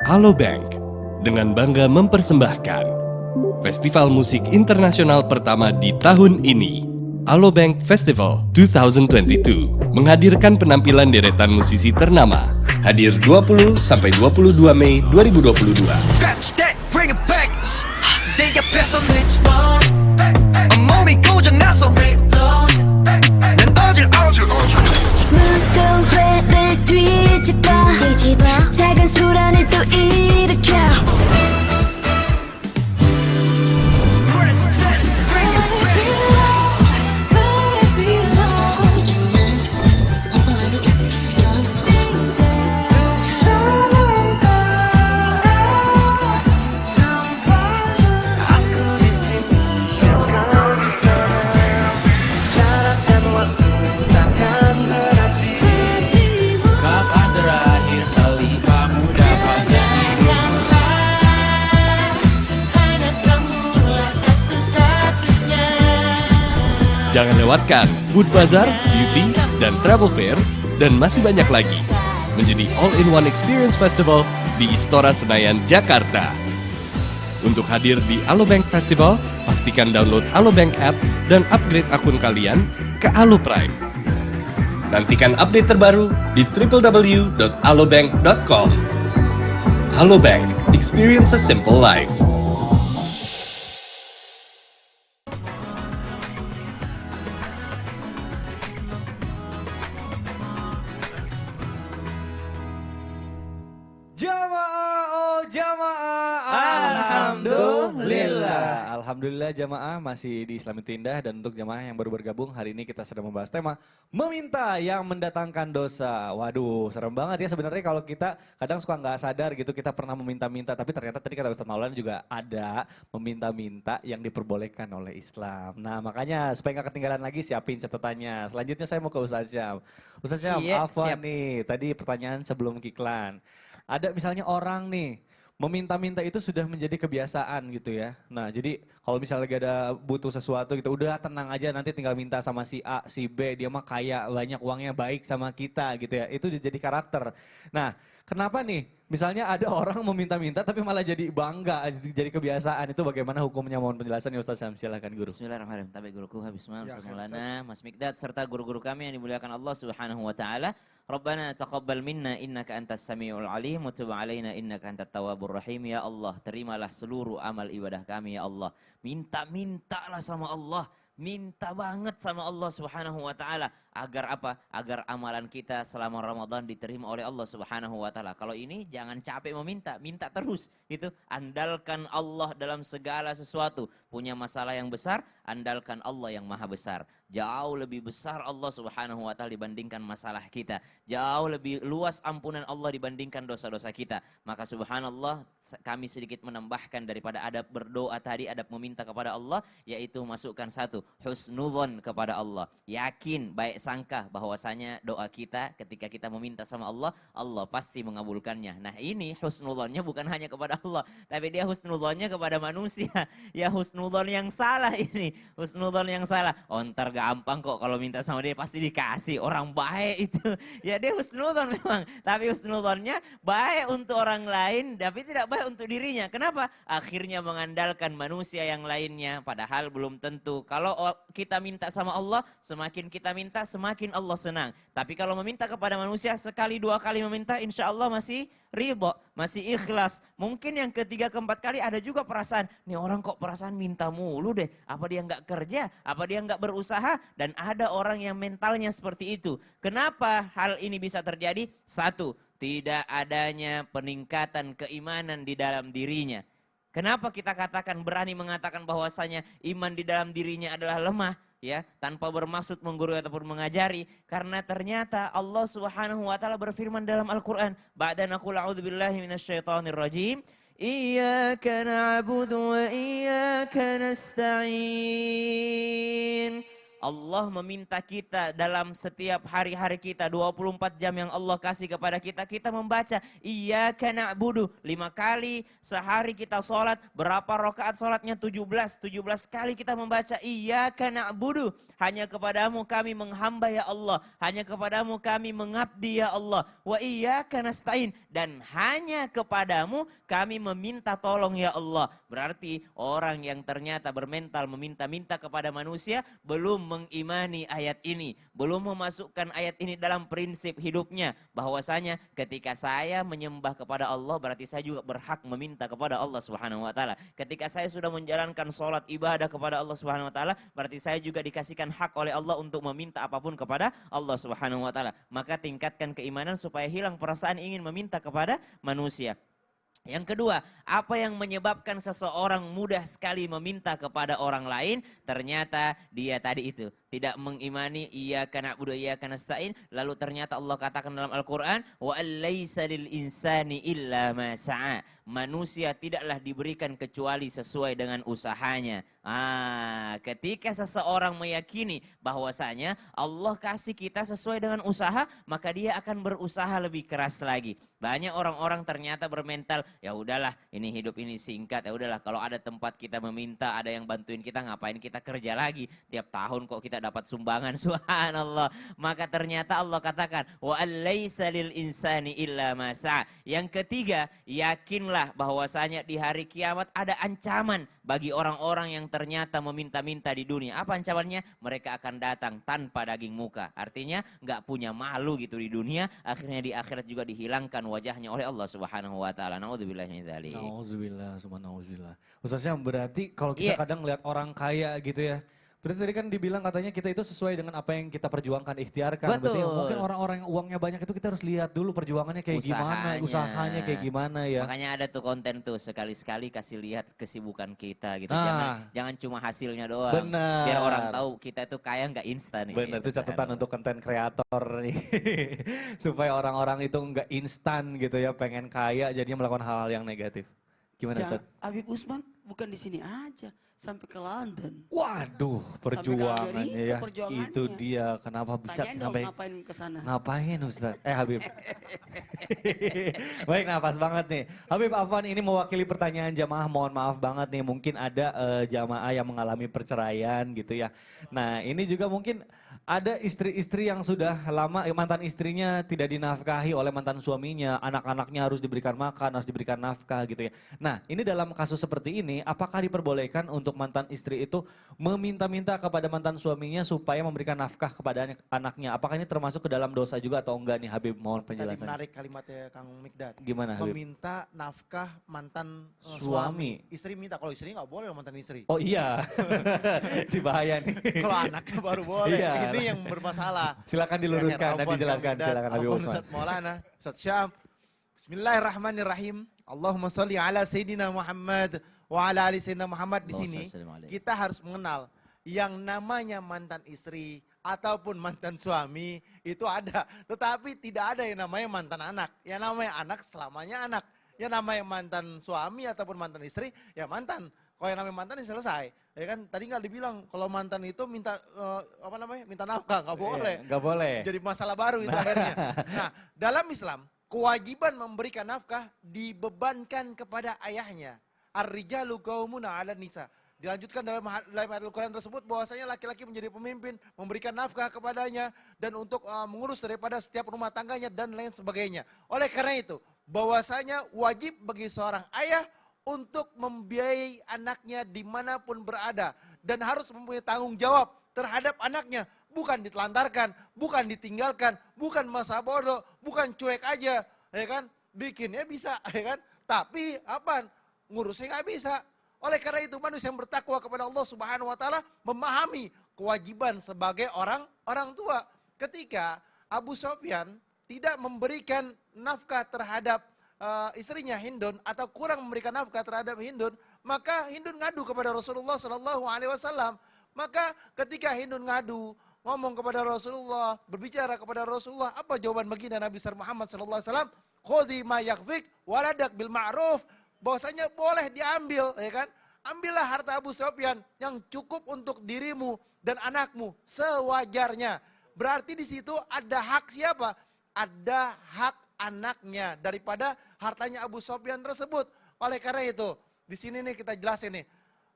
Alobank dengan bangga mempersembahkan Festival Musik Internasional pertama di tahun ini, Alobank Festival 2022, menghadirkan penampilan deretan musisi ternama. Hadir 20 sampai 22 Mei 2022. 작은 소란을 또 일으켜 Jangan lewatkan Food Bazaar, Beauty, dan Travel Fair, dan masih banyak lagi. Menjadi all-in-one experience festival di Istora Senayan, Jakarta. Untuk hadir di Alobank Festival, pastikan download Alobank app dan upgrade akun kalian ke Aloprime. Nantikan update terbaru di www.alobank.com. Alobank, experience a simple life. Alhamdulillah jamaah masih di Islam itu Indah, dan untuk jamaah yang baru bergabung hari ini kita sedang membahas tema meminta yang mendatangkan dosa. Waduh, serem banget ya sebenarnya kalau kita kadang suka nggak sadar gitu kita pernah meminta-minta, tapi ternyata tadi kata Ustaz Maulana juga ada meminta-minta yang diperbolehkan oleh Islam. Nah makanya supaya nggak ketinggalan lagi siapin catatannya. Selanjutnya saya mau ke Ustaz Syam. Ustaz Syam, apa nih tadi pertanyaan sebelum iklan. Ada misalnya orang nih meminta-minta itu sudah menjadi kebiasaan gitu ya. Nah jadi kalau misalnya lagi ada butuh sesuatu gitu, udah tenang aja nanti tinggal minta sama si A, si B, dia mah kaya, banyak uangnya, baik sama kita gitu ya. Itu jadi karakter. Nah kenapa nih misalnya ada orang meminta-minta tapi malah jadi bangga, jadi kebiasaan, itu bagaimana hukumnya? Mohon penjelasan ya Ustaz Syam, silakan guru. Bismillahirrahmanirrahim. Tabi guruku habis malam, Ustaz Maulana, Mas Mikdad, serta guru-guru kami yang dimuliakan Allah Subhanahu wa taala. Rabbana taqabbal minna innaka antas samiul alim wa tub alaina innaka antat tawwabur rahim. Ya Allah, terimalah seluruh amal ibadah kami ya Allah. Minta-mintalah sama Allah. Minta banget sama Allah Subhanahu wa taala agar apa? Agar amalan kita selama Ramadan diterima oleh Allah Subhanahu wa taala. Kalau ini jangan capek meminta, minta terus gitu. Andalkan Allah dalam segala sesuatu. Punya masalah yang besar, andalkan Allah yang Maha Besar. Jauh lebih besar Allah Subhanahu wa taala dibandingkan masalah kita. Jauh lebih luas ampunan Allah dibandingkan dosa-dosa kita. Maka subhanallah kami sedikit menambahkan daripada adab berdoa tadi, adab meminta kepada Allah, yaitu masukkan satu, husnudzon kepada Allah. Yakin, baik sangka bahwasanya doa kita ketika kita meminta sama Allah, Allah pasti mengabulkannya. Nah ini husnudzonnya bukan hanya kepada Allah, tapi dia husnudzonnya kepada manusia. Ya husnudzon yang salah ini, husnudzon yang salah. Oh ntar gampang kok kalau minta sama dia pasti dikasih, orang baik itu. Ya dia husnudzon memang, tapi husnudzonnya baik untuk orang lain tapi tidak baik untuk dirinya. Kenapa? Akhirnya mengandalkan manusia yang lainnya, padahal belum tentu. Kalau kita minta sama Allah, semakin kita minta semakin Allah senang. Tapi kalau meminta kepada manusia sekali dua kali meminta, insya Allah masih ridho, masih ikhlas. Mungkin yang ketiga keempat kali ada juga perasaan, nih orang kok perasaan minta mulu deh, apa dia nggak kerja, apa dia nggak berusaha. Dan ada orang yang mentalnya seperti itu. Kenapa hal ini bisa terjadi? Satu, tidak adanya peningkatan keimanan di dalam dirinya. Kenapa kita katakan, berani mengatakan bahwasanya iman di dalam dirinya adalah lemah? Ya, tanpa bermaksud menggurui ataupun mengajari, karena ternyata Allah Subhanahu wa taala berfirman dalam Al-Qur'an, ba'da naqul a'udzubillahi minasyaitonir rajim, iyyaka na'budu wa iyyaka nasta'in. Allah meminta kita dalam setiap hari-hari kita 24 jam yang Allah kasih kepada kita membaca Iyyaka na'budu 5 kali sehari kita sholat. Berapa rakaat sholatnya? 17 kali kita membaca Iyyaka na'budu, hanya kepadamu kami menghamba ya Allah, hanya kepadamu kami mengabdi ya Allah, wa iyyaka nasta'in, dan hanya kepadamu kami meminta tolong ya Allah. Berarti orang yang ternyata bermental meminta-minta kepada manusia belum mengimani ayat ini, belum memasukkan ayat ini dalam prinsip hidupnya, bahwasanya ketika saya menyembah kepada Allah berarti saya juga berhak meminta kepada Allah Subhanahu wa taala. Ketika saya sudah menjalankan sholat ibadah kepada Allah Subhanahu wa taala, berarti saya juga dikasihkan hak oleh Allah untuk meminta apapun kepada Allah Subhanahu wa taala. Maka tingkatkan keimanan supaya hilang perasaan ingin meminta kepada manusia. Yang kedua, apa yang menyebabkan seseorang mudah sekali meminta kepada orang lain? Ternyata dia tadi itu tidak mengimani iyyaka na'budu wa iyyaka nasta'in. Lalu ternyata Allah katakan dalam Al-Quran, wa allaisa lil insani illa ma sa'a. Manusia tidaklah diberikan kecuali sesuai dengan usahanya. Ketika seseorang meyakini bahwasanya Allah kasih kita sesuai dengan usaha, maka dia akan berusaha lebih keras lagi. Banyak orang-orang ternyata bermental, ya udahlah ini hidup ini singkat, ya udahlah kalau ada tempat kita meminta, ada yang bantuin kita, ngapain kita kerja lagi? Tiap tahun kok kita dapat sumbangan, subhanallah. Maka ternyata Allah katakan, wa allaisa lil insani illa ma sa'a. Yang ketiga, yakinlah bahwasanya di hari kiamat ada ancaman bagi orang-orang yang ternyata meminta-minta di dunia. Apa ancamannya? Mereka akan datang tanpa daging muka. Artinya nggak punya malu gitu di dunia, akhirnya di akhirat juga dihilangkan wajahnya oleh Allah Subhanahu wa taala. Naudzubillahi min dzalik. Nauzubillah, subhanallah. Ustaznya berarti kalau kita kadang lihat orang kaya gitu ya. Berarti tadi kan dibilang katanya kita itu sesuai dengan apa yang kita perjuangkan, ikhtiarkan. Betul. Berarti mungkin orang-orang yang uangnya banyak itu kita harus lihat dulu perjuangannya kayak gimana, usahanya kayak gimana ya. Makanya ada tuh konten tuh, sekali-sekali kasih lihat kesibukan kita gitu. Jangan cuma hasilnya doang. Benar. Biar orang tahu kita itu kaya nggak instan. Benar, gitu, itu catatan untuk konten kreator nih. Supaya orang-orang itu nggak instan gitu ya, pengen kaya jadinya melakukan hal-hal yang negatif. Gimana Ustaz? Habib Usman bukan di sini aja, sampai ke London. Waduh, perjuangannya ya. perjuangannya. Itu dia, kenapa bisa Tanyain dong sampai ngapain ke sana. ngapain Ustaz? Habib. Baik, nafas banget nih. Habib Afwan ini mewakili pertanyaan jamaah, mohon maaf banget nih. Mungkin ada jamaah yang mengalami perceraian gitu ya. Nah ini juga mungkin ada istri-istri yang sudah lama, mantan istrinya tidak dinafkahi oleh mantan suaminya. Anak-anaknya harus diberikan makan, harus diberikan nafkah gitu ya. Nah ini dalam kasus seperti ini, apakah diperbolehkan untuk mantan istri itu meminta-minta kepada mantan suaminya supaya memberikan nafkah kepada anaknya? Apakah ini termasuk ke dalam dosa juga atau enggak nih Habib? Mohon Tadi penjelasan. menarik kalimatnya Kang Mikdad. Gimana Habib? Meminta nafkah mantan Suami. Istri minta, kalau istri nggak boleh mantan istri. Oh iya, di bahaya nih. Kalau anaknya baru boleh. Iya. Ini yang bermasalah. Silakan diluruskan dan Afwan, dijelaskan. Kang Mikdad. Silakan Habib Afwan, Usman. Ustaz Maulana, Ustaz Syam. Bismillahirrahmanirrahim. Allahumma salli ala Sayyidina Muhammad wa ala ali Sayyidina Muhammad. Di sini kita harus mengenal yang namanya mantan istri ataupun mantan suami itu ada. Tetapi tidak ada yang namanya mantan anak. Yang namanya anak selamanya anak. Yang namanya mantan suami ataupun mantan istri ya mantan. Kalau yang namanya mantan ya selesai. Ya kan tadi nggak dibilang kalau mantan itu minta minta nafkah, nggak boleh. Nggak boleh. Jadi masalah baru itu akhirnya. Nah, dalam Islam kewajiban memberikan nafkah dibebankan kepada ayahnya. Ar-rijalu qaumuna 'alan nisa. Dilanjutkan dalam ayat Al-Quran tersebut bahwasanya laki-laki menjadi pemimpin, memberikan nafkah kepadanya dan untuk mengurus daripada setiap rumah tangganya dan lain sebagainya. Oleh karena itu, bahwasanya wajib bagi seorang ayah untuk membiayai anaknya dimanapun berada dan harus mempunyai tanggung jawab terhadap anaknya, bukan ditelantarkan, bukan ditinggalkan, bukan masa bodoh, bukan cuek aja, ya kan? Bikinnya bisa, ya kan? Tapi apa? Ngurusnya nggak bisa. Oleh karena itu manusia yang bertakwa kepada Allah Subhanahu wa taala memahami kewajiban sebagai orang tua. Ketika Abu Sofyan tidak memberikan nafkah terhadap istrinya Hindun atau kurang memberikan nafkah terhadap Hindun, maka Hindun ngadu kepada Rasulullah Shallallahu Alaihi Wasallam. Maka ketika Hindun ngadu, ngomong kepada Rasulullah, berbicara kepada Rasulullah, apa jawaban baginda Nabi Muhammad Shallallahu Alaihi Wasallam? Khudhi ma yakfik waladak bil ma'ruf. Bahwasanya boleh diambil, ya kan? ambillah harta Abu Sufyan yang cukup untuk dirimu dan anakmu sewajarnya. Berarti di situ ada hak siapa? Ada hak anaknya daripada hartanya Abu Sufyan tersebut. Oleh karena itu, di sini nih kita jelasin nih,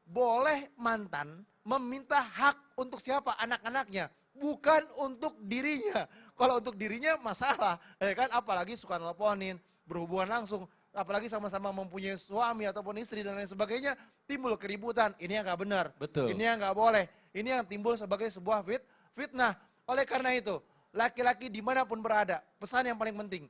boleh mantan meminta hak untuk siapa? Anak-anaknya, bukan untuk dirinya. Kalau untuk dirinya masalah, ya kan? Apalagi suka nelponin, berhubungan langsung, apalagi sama-sama mempunyai suami ataupun istri dan lain sebagainya, timbul keributan. Ini yang nggak benar. Betul. Ini yang nggak boleh. Ini yang timbul sebagai sebuah fitnah. Oleh karena itu, laki-laki dimanapun berada, pesan yang paling penting,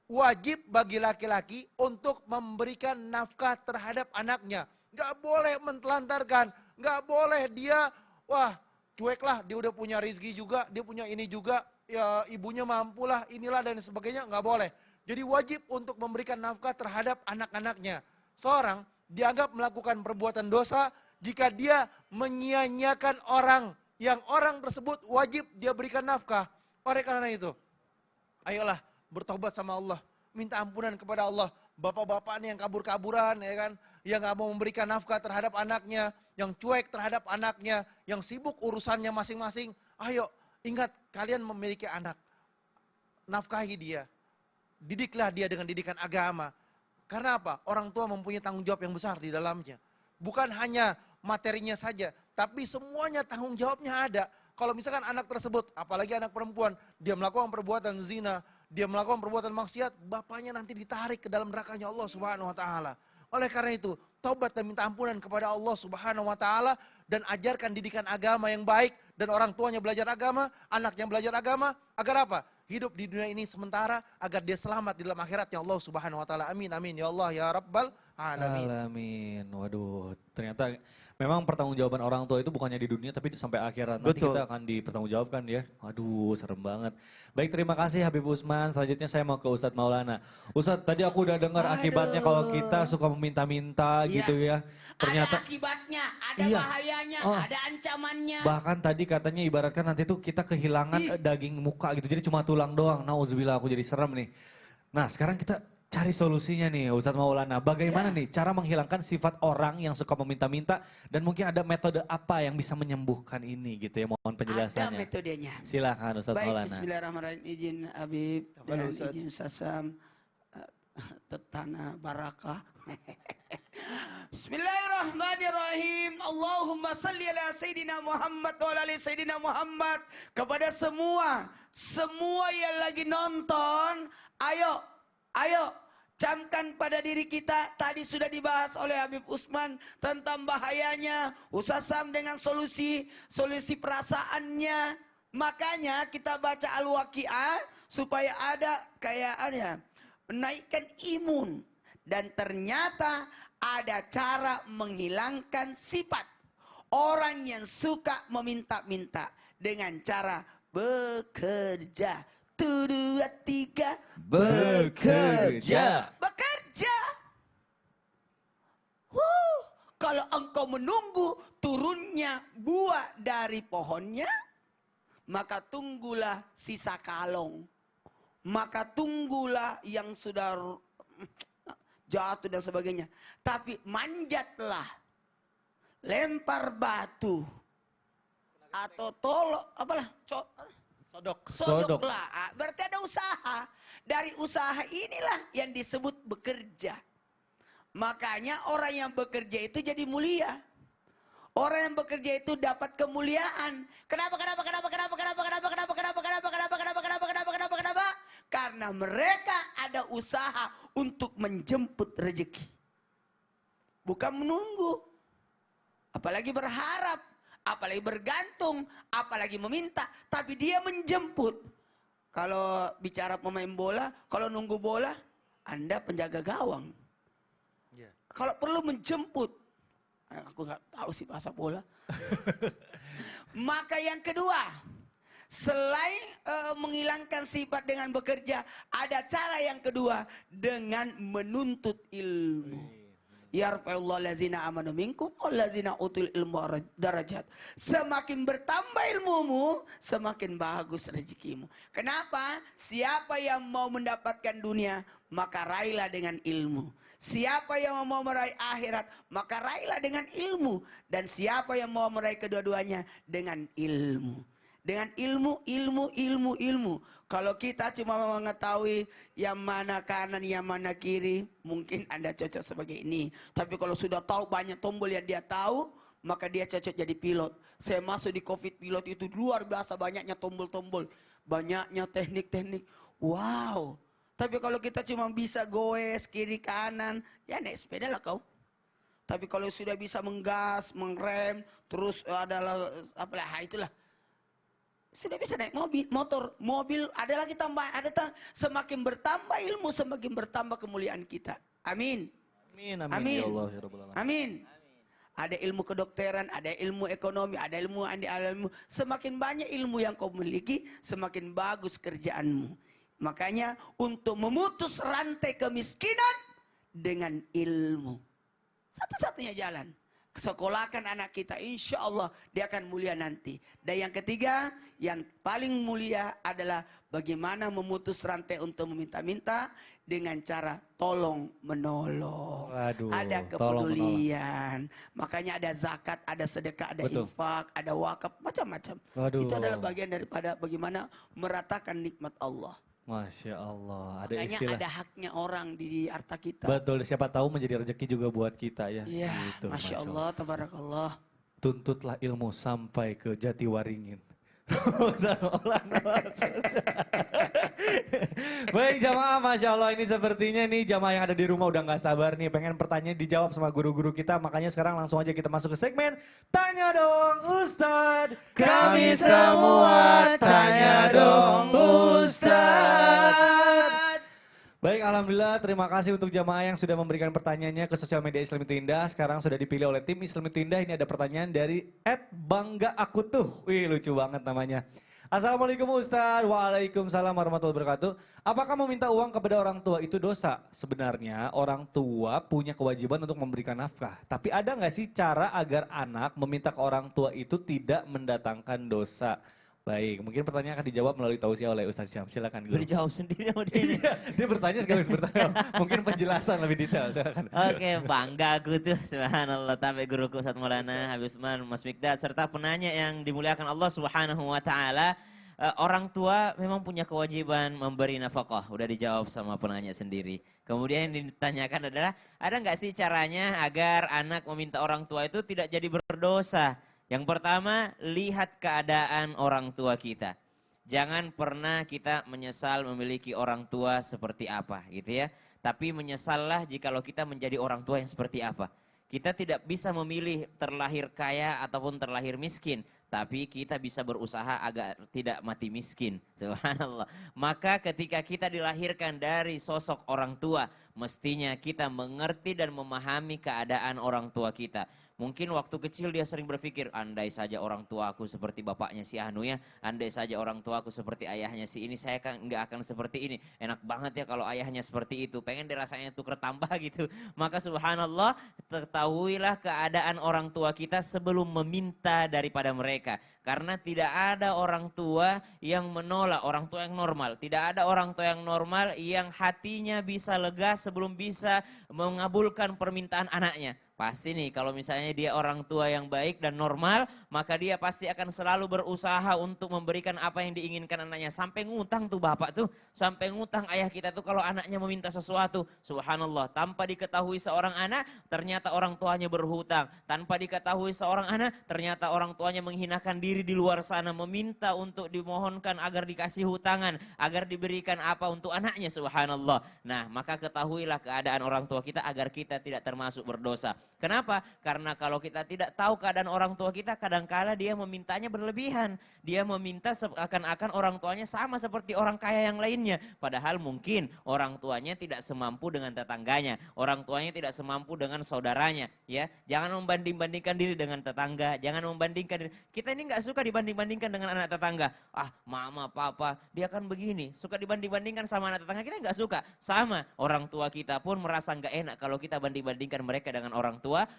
wajib bagi laki-laki untuk memberikan nafkah terhadap anaknya. Nggak boleh mentelantarkan, nggak boleh dia, wah cueklah, dia udah punya rezeki juga, dia punya ini juga, ya ibunya mampulah, inilah dan sebagainya, nggak boleh. Jadi wajib untuk memberikan nafkah terhadap anak-anaknya. Seorang dianggap melakukan perbuatan dosa jika dia menyia-nyiakan orang yang orang tersebut wajib dia berikan nafkah. Oleh karena itu, ayolah bertobat sama Allah, minta ampunan kepada Allah. Bapak-bapak ini yang kabur-kaburan, ya kan, yang nggak mau memberikan nafkah terhadap anaknya, yang cuek terhadap anaknya, yang sibuk urusannya masing-masing. Ayo, ingat kalian memiliki anak, nafkahi dia. Didiklah dia dengan didikan agama. Karena apa? Orang tua mempunyai tanggung jawab yang besar di dalamnya. Bukan hanya materinya saja, tapi semuanya tanggung jawabnya ada. Kalau misalkan anak tersebut, apalagi anak perempuan, dia melakukan perbuatan zina, dia melakukan perbuatan maksiat, bapaknya nanti ditarik ke dalam nerakanya Allah Subhanahu wa taala. Oleh karena itu, taubat dan minta ampunan kepada Allah Subhanahu wa taala dan ajarkan didikan agama yang baik dan orang tuanya belajar agama, anaknya belajar agama, agar apa? Hidup di dunia ini sementara agar dia selamat di dalam akhiratnya Allah Subhanahu wa taala. Amin amin ya Allah ya Rabbal alamin. Alamin. Waduh, ternyata memang pertanggungjawaban orang tua itu bukannya di dunia tapi sampai akhirat. Nanti Betul. kita akan dipertanggungjawabkan ya. Waduh, serem banget. Baik, terima kasih Habib Usman. Selanjutnya saya mau ke Ustadz Maulana. Ustadz, tadi aku udah dengar akibatnya kalau kita suka meminta-minta Iya. gitu ya. Ternyata ada akibatnya, ada Iya. bahayanya, Oh. ada ancamannya. bahkan tadi katanya ibaratkan nanti tuh kita kehilangan daging muka gitu. Jadi cuma tulang doang. Nauzubillah, aku jadi serem nih. Nah, sekarang kita cari solusinya nih Ustadz Maulana. Bagaimana nih cara menghilangkan sifat orang yang suka meminta-minta dan mungkin ada metode apa yang bisa menyembuhkan ini gitu ya. Mohon Ada penjelasannya. metodenya. Silakan Ustadz Baik, Maulana. bismillahirrahmanirrahim. Izin Habib Tafadhol, dan Ustaz. izin Sasam. Tetana barakah. Bismillahirrahmanirrahim. Allahumma salli ala Sayyidina Muhammad wa ala ali Sayyidina Muhammad. Kepada semua yang lagi nonton, ayo, camkan pada diri kita. Tadi sudah dibahas oleh Habib Usman tentang bahayanya. Ustaz Sam dengan solusi perasaannya. Makanya kita baca Al-Waqi'ah supaya ada kayaknya menaikkan imun. Dan ternyata ada cara menghilangkan sifat orang yang suka meminta-minta dengan cara bekerja. 1, 2, 3. Bekerja. Bekerja. Kalau engkau menunggu turunnya buah dari pohonnya, maka tunggulah sisa kalong. Maka tunggulah yang sudah jatuh dan sebagainya. Tapi manjatlah, lempar batu, atau Sodok. sodoklah. Berarti ada usaha. Dari usaha inilah yang disebut bekerja. Makanya orang yang bekerja itu jadi mulia. Orang yang bekerja itu dapat kemuliaan. Kenapa? Karena mereka ada usaha untuk menjemput rezeki. Bukan menunggu. Apalagi berharap. Apalagi bergantung. Apalagi meminta. Tapi dia menjemput. Kalau bicara pemain bola. Kalau nunggu bola. Anda penjaga gawang. Kalau perlu menjemput. Aku nggak tahu sih bahasa bola. Maka yang kedua. Selain menghilangkan sifat dengan bekerja, ada cara yang kedua dengan menuntut ilmu. Yarfa'ullahu allazina amanu minkum wallazina utul ilmu darajat. Semakin bertambah ilmumu, semakin bagus rezekimu. Kenapa? Siapa yang mau mendapatkan dunia, maka raihlah dengan ilmu. Siapa yang mau meraih akhirat, maka raihlah dengan ilmu. Dan siapa yang mau meraih kedua-duanya, dengan ilmu. Dengan ilmu. Kalau kita cuma mengetahui yang mana kanan, yang mana kiri, mungkin Anda cocok sebagai ini. Tapi kalau sudah tahu banyak tombol yang dia tahu, maka dia cocok jadi pilot. Saya masuk di COVID pilot itu luar biasa banyaknya tombol-tombol. Banyaknya teknik-teknik. Wow. Tapi kalau kita cuma bisa goes kiri kanan, ya naik sepeda lah kau. Tapi kalau sudah bisa menggas, mengrem, terus adalah apalah itulah. Sudah bisa naik mobil ada lagi tambahan, semakin bertambah ilmu, semakin bertambah kemuliaan kita. Amin. Amin. Ya Allah, ya Rabbal Alamin. Amin. Ada ilmu kedokteran, ada ilmu ekonomi, ada ilmu. Semakin banyak ilmu yang kau miliki, semakin bagus kerjaanmu. Makanya untuk memutus rantai kemiskinan dengan ilmu. Satu-satunya jalan. Sekolahkan anak kita, insya Allah dia akan mulia nanti. Dan yang ketiga, yang paling mulia adalah bagaimana memutus rantai untuk meminta-minta dengan cara tolong menolong. Waduh, Ada tolong kepedulian. Makanya ada zakat, ada sedekah, ada Betul. infak, ada wakaf, macam-macam. Waduh. Itu adalah bagian daripada bagaimana meratakan nikmat Allah. Masya Allah, ada Makanya istilah. ada haknya orang di harta kita. Betul, siapa tahu menjadi rezeki juga buat kita ya. Iya, Gitu, Masya Allah, tabarakallah. Tuntutlah ilmu sampai ke Jatiwaringin. Baik jamaah, Masya Allah, ini sepertinya nih jamaah yang ada di rumah udah gak sabar nih. Pengen pertanyaan dijawab sama guru-guru kita. Makanya sekarang langsung aja kita masuk ke segmen Tanya Dong Ustadz. Kami semua tanya dong Ustadz. Baik, Alhamdulillah, terima kasih untuk jamaah yang sudah memberikan pertanyaannya ke sosial media Islam Itu Indah. Sekarang sudah dipilih oleh tim Islam Itu Indah. Ini ada pertanyaan dari @bangga-aku-tuh. Wih, lucu banget namanya. Assalamualaikum Ustaz. Waalaikumsalam warahmatullahi wabarakatuh. Apakah meminta uang kepada orang tua itu dosa? Sebenarnya orang tua punya kewajiban untuk memberikan nafkah. Tapi ada nggak sih cara agar anak meminta ke orang tua itu tidak mendatangkan dosa? Baik, mungkin pertanyaan akan dijawab melalui tausiah oleh Ustaz Syam. Silakan Guru. Dijawab sendiri sama dia. Iya, dia bertanya sekaligus bertanya. Mungkin penjelasan lebih detail. Silakan. Oke, bangga aku tuh. Subhanallah, sampai guruku Ustaz Maulana, Habib Usman, Mas Mikdad, serta penanya yang dimuliakan Allah Subhanahu wa taala. Orang tua memang punya kewajiban memberi nafkah. Udah dijawab sama penanya sendiri. Kemudian yang ditanyakan adalah, ada nggak sih caranya agar anak meminta orang tua itu tidak jadi berdosa? Yang pertama, lihat keadaan orang tua kita. Jangan pernah kita menyesal memiliki orang tua seperti apa gitu ya. Tapi menyesallah jikalau kita menjadi orang tua yang seperti apa. Kita tidak bisa memilih terlahir kaya ataupun terlahir miskin. Tapi kita bisa berusaha agar tidak mati miskin. Subhanallah. Maka ketika kita dilahirkan dari sosok orang tua, mestinya kita mengerti dan memahami keadaan orang tua kita. Mungkin waktu kecil dia sering berpikir, andai saja orang tuaku seperti bapaknya si Anu ya, andai saja orang tuaku seperti ayahnya si ini, saya kan nggak akan seperti ini. Enak banget ya kalau ayahnya seperti itu, pengen dirasanya tuker tambah gitu. Maka subhanallah, ketahuilah keadaan orang tua kita sebelum meminta daripada mereka. Karena tidak ada orang tua yang menolak, orang tua yang normal. Tidak ada orang tua yang normal yang hatinya bisa lega sebelum bisa mengabulkan permintaan anaknya. Pasti nih kalau misalnya dia orang tua yang baik dan normal, maka dia pasti akan selalu berusaha untuk memberikan apa yang diinginkan anaknya. Sampai ngutang tuh bapak tuh, sampai ngutang ayah kita tuh kalau anaknya meminta sesuatu. Subhanallah, tanpa diketahui seorang anak, ternyata orang tuanya berhutang. Tanpa diketahui seorang anak, ternyata orang tuanya menghinakan diri di luar sana, meminta untuk dimohonkan agar dikasih hutangan, agar diberikan apa untuk anaknya, subhanallah. Nah, maka ketahuilah keadaan orang tua kita agar kita tidak termasuk berdosa. Kenapa? Karena kalau kita tidak tahu keadaan orang tua kita, kadangkala dia memintanya berlebihan. Dia meminta seakan-akan orang tuanya sama seperti orang kaya yang lainnya. Padahal mungkin orang tuanya tidak semampu dengan tetangganya. Orang tuanya tidak semampu dengan saudaranya. Ya, jangan membanding-bandingkan diri dengan tetangga. Jangan membandingkan diri. Kita ini nggak suka dibanding-bandingkan dengan anak tetangga. Ah, mama, papa, dia kan begini. Suka dibanding-bandingkan sama anak tetangga, kita nggak suka. Sama, orang tua kita pun merasa nggak enak kalau kita banding-bandingkan mereka dengan orang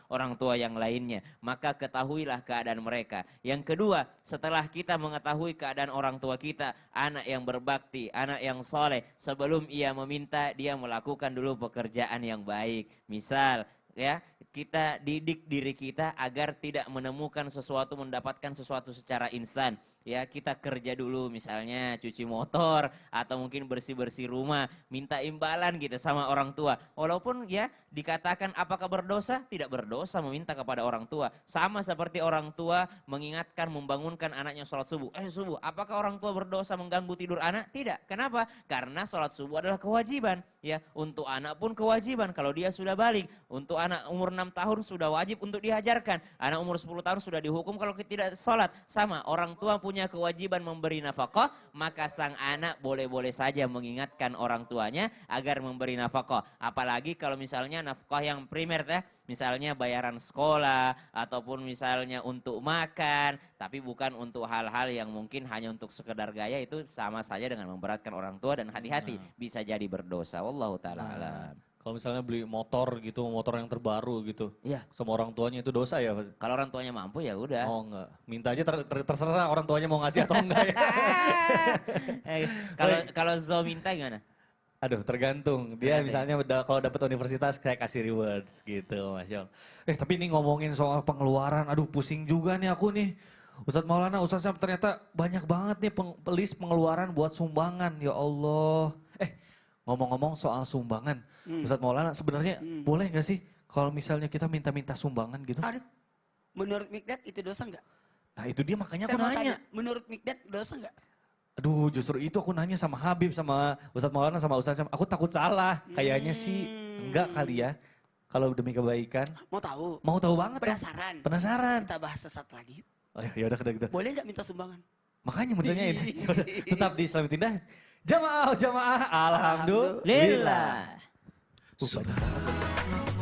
orang tua yang lainnya. Maka ketahuilah keadaan mereka. Yang kedua, setelah kita mengetahui keadaan orang tua kita, anak yang berbakti, anak yang soleh, sebelum ia meminta, dia melakukan dulu pekerjaan yang baik. Misal, ya, kita didik diri kita agar tidak menemukan sesuatu, mendapatkan sesuatu secara instan. Ya, kita kerja dulu misalnya cuci motor atau mungkin bersih-bersih rumah, minta imbalan gitu sama orang tua. Walaupun ya dikatakan apakah berdosa? Tidak berdosa meminta kepada orang tua. Sama seperti orang tua mengingatkan, membangunkan anaknya sholat subuh. Subuh, apakah orang tua berdosa mengganggu tidur anak? Tidak. Kenapa? Karena sholat subuh adalah kewajiban. Ya, untuk anak pun kewajiban kalau dia sudah balik. Untuk anak umur 6 tahun sudah wajib untuk diajarkan. Anak umur 10 tahun sudah dihukum kalau tidak sholat. Sama, orang tua punya kewajiban memberi nafkah, maka sang anak boleh-boleh saja mengingatkan orang tuanya agar memberi nafkah. Apalagi kalau misalnya nafkah yang primer ya, misalnya bayaran sekolah ataupun misalnya untuk makan, tapi bukan untuk hal-hal yang mungkin hanya untuk sekedar gaya, itu sama saja dengan memberatkan orang tua dan hati-hati bisa jadi berdosa. Wallahu taala alam. Kalau misalnya beli motor gitu, motor yang terbaru gitu, Iya. sama orang tuanya itu dosa ya? Kalau orang tuanya mampu ya udah. Oh enggak, minta aja terserah orang tuanya mau ngasih atau enggak ya. Kalau Zo minta gimana? Aduh, tergantung. Dia misalnya kalau dapat universitas kayak kasih rewards gitu, Mas Yong. Tapi ini ngomongin soal pengeluaran, aduh pusing juga nih aku nih. Ustadz Maulana, Ustadz Syam, ternyata banyak banget nih list pengeluaran buat sumbangan, ya Allah. Ngomong-ngomong soal sumbangan, Ustadz Maulana sebenarnya boleh nggak sih kalau misalnya kita minta-minta sumbangan gitu? Aduh, menurut Mikdad itu dosa nggak? Nah itu dia makanya Saya aku mau nanya. tanya, menurut Mikdad dosa nggak? Aduh, justru itu aku nanya sama Habib, sama Ustadz Maulana, sama Ustadz Syam. Aku takut salah. Kayaknya sih enggak kali ya. Kalau demi kebaikan. Mau tahu? Mau tahu banget. Penasaran? Penasaran. Kita bahas sesaat lagi. Oh ya udah gitu. Boleh nggak minta sumbangan? Makanya mau tanyain. Yaudah, tetap di Islami Tindah. Jamaah, alhamdulillah. Lillah. Banyak banget.